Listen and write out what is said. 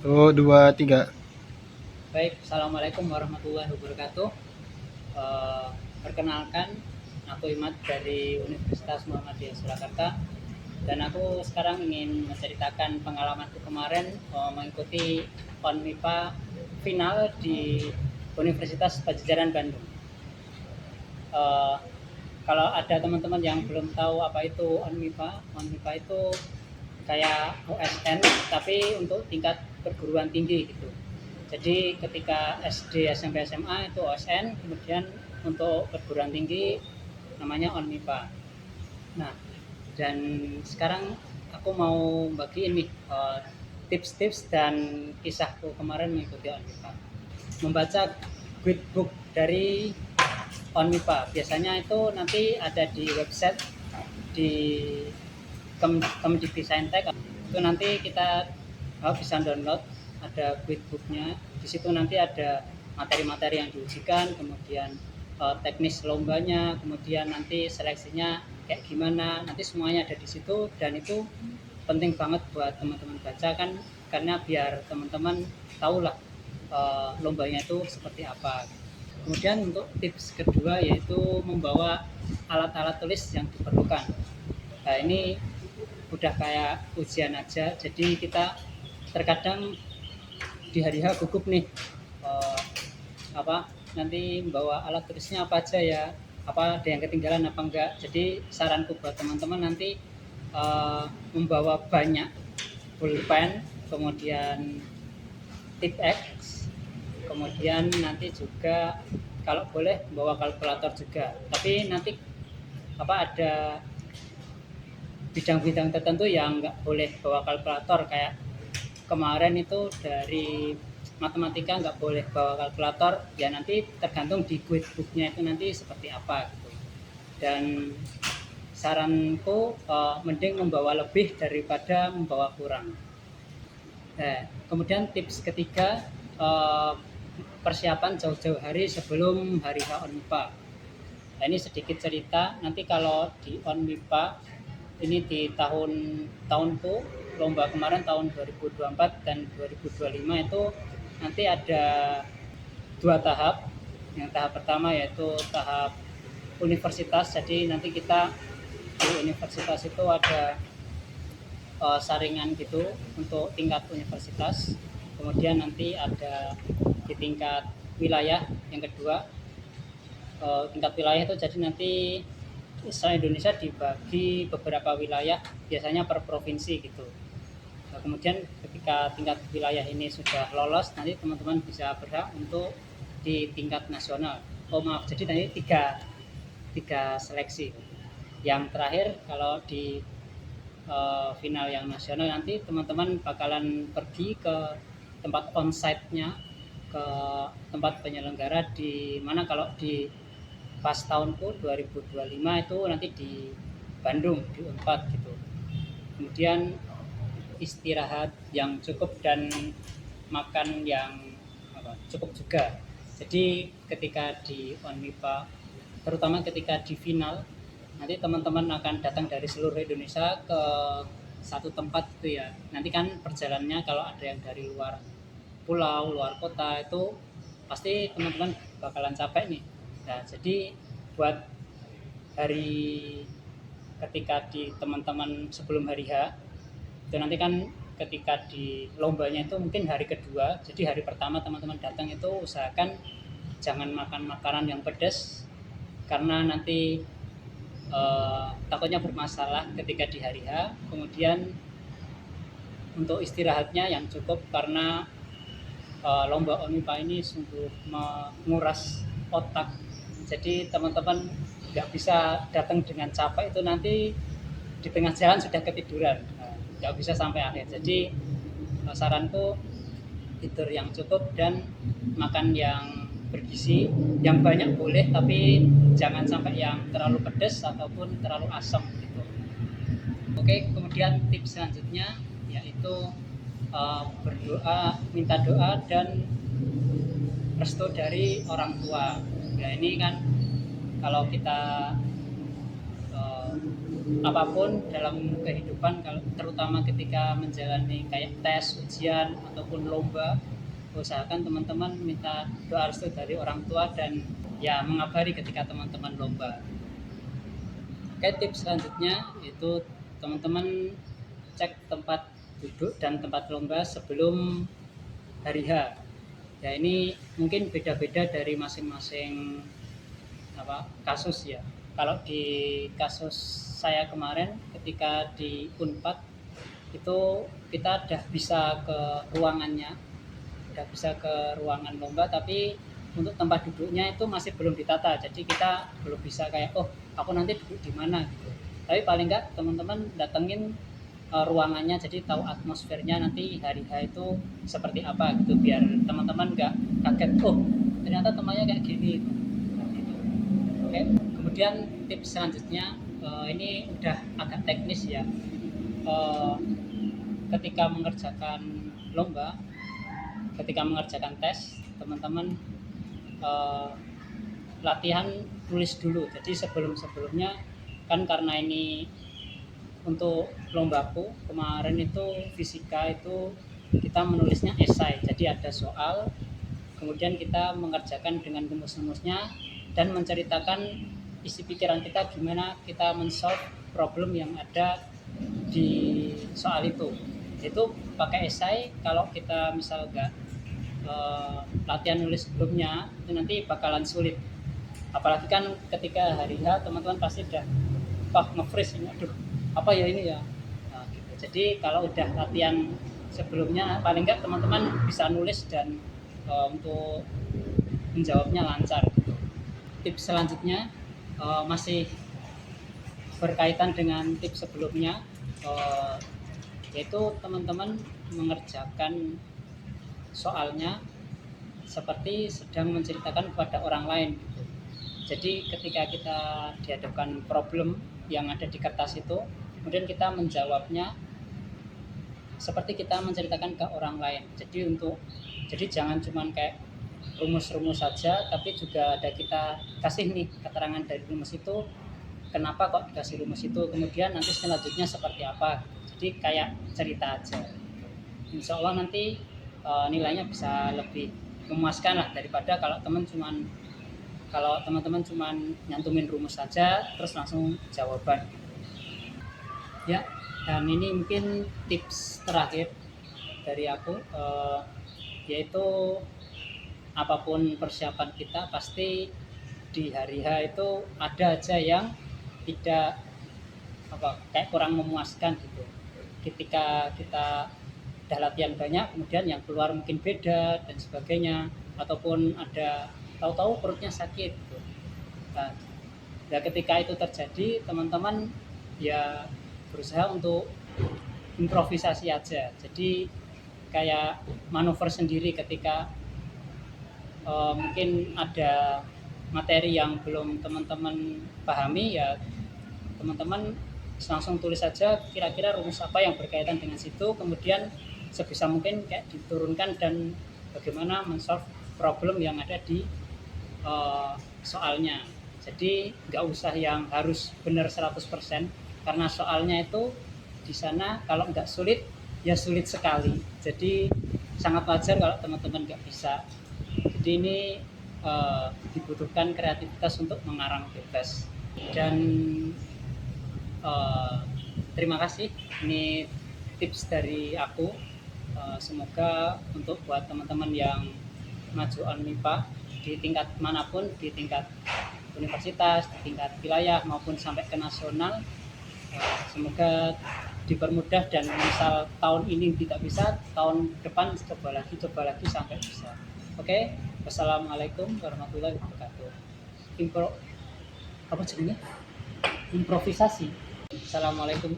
Oh, dua, tiga. Baik, Assalamualaikum warahmatullahi wabarakatuh. Eh, Perkenalkan, aku Imad dari Universitas Muhammadiyah Surakarta dan aku sekarang ingin menceritakan pengalamanku kemarin mengikuti ONMIPA final di Universitas Padjadjaran Bandung. Eh, Kalau ada teman-teman yang belum tahu apa itu ONMIPA, ONMIPA itu kayak OSN tapi untuk tingkat perguruan tinggi gitu. Jadi ketika SD, SMP, SMA itu OSN, kemudian untuk perguruan tinggi namanya ONMIPA. Nah, dan sekarang aku mau bagiin nih tips-tips dan kisahku kemarin mengikuti ONMIPA. Membaca guidebook dari ONMIPA. Biasanya itu nanti ada di website di Kemdikti Saintek, itu nanti kita bisa download, ada guidebooknya. Di situ nanti ada materi-materi yang diujikan, kemudian teknis lombanya, kemudian nanti seleksinya kayak gimana, nanti semuanya ada di situ. Dan itu penting banget buat teman-teman baca kan, karena biar teman-teman tahulah lombanya itu seperti apa. Kemudian untuk tips kedua yaitu membawa alat-alat tulis yang diperlukan. Nah, ini udah kayak ujian aja, jadi kita terkadang di hari H gugup nih, eh, apa nanti membawa alat tulisnya apa aja ya, apa ada yang ketinggalan apa enggak. Jadi saranku buat teman-teman nanti membawa banyak pulpen, kemudian tip X, kemudian nanti juga kalau boleh bawa kalkulator juga. Tapi nanti ada bidang-bidang tertentu yang nggak boleh bawa kalkulator, kayak kemarin itu dari matematika nggak boleh bawa kalkulator, ya nanti tergantung di guidebooknya itu nanti seperti apa gitu. Dan saranku mending membawa lebih daripada membawa kurang. Nah, kemudian tips ketiga, eh, persiapan jauh-jauh hari sebelum hari H ONMIPA. Nah, ini sedikit cerita, nanti kalau di ONMIPA ini di tahunku, lomba kemarin tahun 2024 dan 2025 itu nanti ada dua tahap. Yang tahap pertama yaitu tahap universitas, jadi nanti kita di universitas itu ada saringan gitu untuk tingkat universitas. Kemudian nanti ada di tingkat wilayah yang kedua. Tingkat wilayah itu jadi nanti Indonesia dibagi beberapa wilayah, biasanya per provinsi gitu. Nah, kemudian ketika tingkat wilayah ini sudah lolos, nanti teman-teman bisa berhak untuk di tingkat nasional. Oh maaf, jadi nanti tiga seleksi. Yang terakhir kalau di final yang nasional, nanti teman-teman bakalan pergi ke tempat onsite-nya, ke tempat penyelenggara, di mana kalau di pas tahunku 2025 itu nanti di Bandung, di Unpad gitu. Kemudian istirahat yang cukup dan makan yang cukup juga. Jadi ketika di ONMIPA, terutama ketika di final, nanti teman-teman akan datang dari seluruh Indonesia ke satu tempat itu ya. Nanti kan perjalanannya kalau ada yang dari luar pulau, luar kota, itu pasti teman-teman bakalan capek nih. Nah, jadi buat hari ketika di teman-teman sebelum hari H, itu nanti kan ketika di lombanya itu mungkin hari kedua, jadi hari pertama teman-teman datang itu usahakan jangan makan makanan yang pedas, karena nanti takutnya bermasalah ketika di hari H. Kemudian untuk istirahatnya yang cukup, karena lomba ONMIPA ini sungguh menguras otak, jadi teman-teman nggak bisa datang dengan capek itu nanti di tengah jalan sudah ketiduran, nggak bisa sampai akhir. Jadi saranku tidur yang cukup dan makan yang bergizi, yang banyak boleh tapi jangan sampai yang terlalu pedas ataupun terlalu asam gitu. Oke, kemudian tips selanjutnya yaitu berdoa, minta doa dan restu dari orang tua. Ya ini kan kalau kita uh, apapun dalam kehidupan, terutama ketika menjalani kayak tes, ujian ataupun lomba, usahakan teman-teman minta doa restu dari orang tua dan ya mengabari ketika teman-teman lomba. Oke, tips selanjutnya itu teman-teman cek tempat duduk dan tempat lomba sebelum hari H. Ya ini mungkin beda-beda dari masing-masing kasus ya. Kalau di kasus saya kemarin ketika di Unpad itu kita udah bisa ke ruangannya, udah bisa ke ruangan lomba, tapi untuk tempat duduknya itu masih belum ditata, jadi kita belum bisa kayak oh aku nanti duduk di mana gitu. Tapi paling enggak teman-teman datengin ruangannya, jadi tahu atmosfernya nanti hari H itu seperti apa gitu, biar teman-teman enggak kaget oh ternyata temannya kayak gini gitu. Oke, kemudian tips selanjutnya ini udah agak teknis ya. Ketika mengerjakan lomba, ketika mengerjakan tes, teman-teman latihan tulis dulu. Jadi sebelumnya kan karena ini untuk lombaku kemarin itu fisika itu kita menulisnya esai, jadi ada soal, kemudian kita mengerjakan dengan rumus-rumusnya dan menceritakan isi pikiran kita gimana kita men-solve problem yang ada di soal itu pakai esai. Kalau kita misal enggak latihan nulis sebelumnya itu nanti bakalan sulit, apalagi kan ketika hari H teman-teman pasti udah nge-freeze ini, aduh apa ya ini ya. Nah, gitu. Jadi kalau udah latihan sebelumnya paling enggak teman-teman bisa nulis dan untuk menjawabnya lancar gitu. Tips selanjutnya masih berkaitan dengan tips sebelumnya, yaitu teman-teman mengerjakan soalnya seperti sedang menceritakan kepada orang lain gitu. Jadi ketika kita dihadapkan problem yang ada di kertas itu, kemudian kita menjawabnya seperti kita menceritakan ke orang lain. Jadi jangan cuma kayak rumus-rumus saja, tapi juga ada kita kasih nih keterangan dari rumus itu, kenapa kok dikasih rumus itu, kemudian nanti selanjutnya seperti apa. Jadi kayak cerita aja. Insya Allah nanti nilainya bisa lebih memuaskan lah daripada kalau teman-teman cuman nyantumin rumus saja terus langsung jawaban. Ya, dan ini mungkin tips terakhir dari aku, yaitu apapun persiapan kita pasti di hari H itu ada aja yang tidak kayak kurang memuaskan gitu. Ketika kita udah latihan banyak kemudian yang keluar mungkin beda dan sebagainya, ataupun ada tahu-tahu perutnya sakit gitu. Nah, ketika itu terjadi teman-teman ya berusaha untuk improvisasi aja. Jadi kayak manuver sendiri ketika mungkin ada materi yang belum teman-teman pahami, ya teman-teman langsung tulis saja kira-kira rumus apa yang berkaitan dengan situ, kemudian sebisa mungkin kayak diturunkan dan bagaimana men-solve problem yang ada di soalnya. Jadi nggak usah yang harus benar 100%, karena soalnya itu di sana kalau nggak sulit ya sulit sekali. Jadi sangat wajar kalau teman-teman nggak bisa. Jadi ini dibutuhkan kreativitas untuk mengarang bebas. Dan terima kasih, ini tips dari aku. Semoga untuk buat teman-teman yang maju MIPA di tingkat manapun, di tingkat universitas, di tingkat wilayah maupun sampai ke nasional, semoga dipermudah, dan misal tahun ini tidak bisa, tahun depan coba lagi sampai bisa. Oke, wassalamualaikum warahmatullahi wabarakatuh. Improvisasi. Assalamualaikum.